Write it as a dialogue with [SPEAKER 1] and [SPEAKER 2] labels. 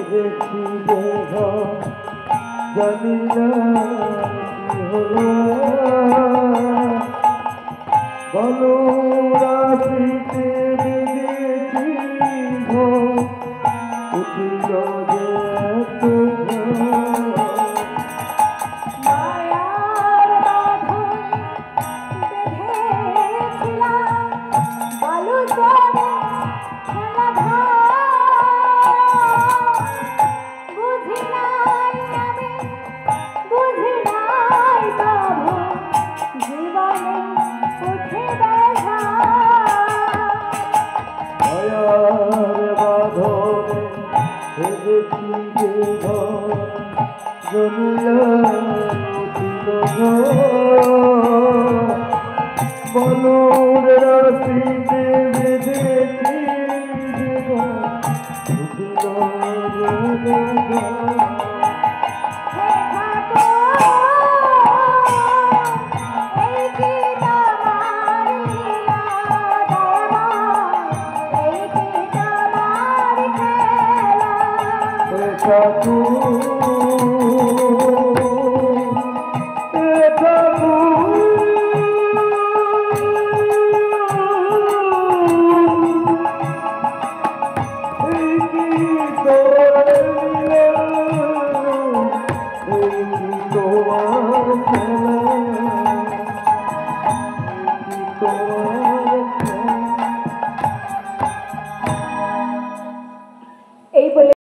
[SPEAKER 1] দেখি জানি না কি হলো বলো রাত্রিতে বেঁধেছি উঠিল যে এত
[SPEAKER 2] মায়ার বাঁধন বেঁধেছিলাম বালু চরে খেলা বুঝি নাই আমি বুঝি নাই তবু জীবনে উঠে দেখা
[SPEAKER 1] মায়ার বাঁধনে বেঁধেছি যে জমিয়া উঠিল বলুর রাশিতে বেঁধেছি উঠিল
[SPEAKER 2] হে ঠাকুর এই কি তোমার লীলা দয়াময় এই কি তোমার খেলা
[SPEAKER 1] তোমার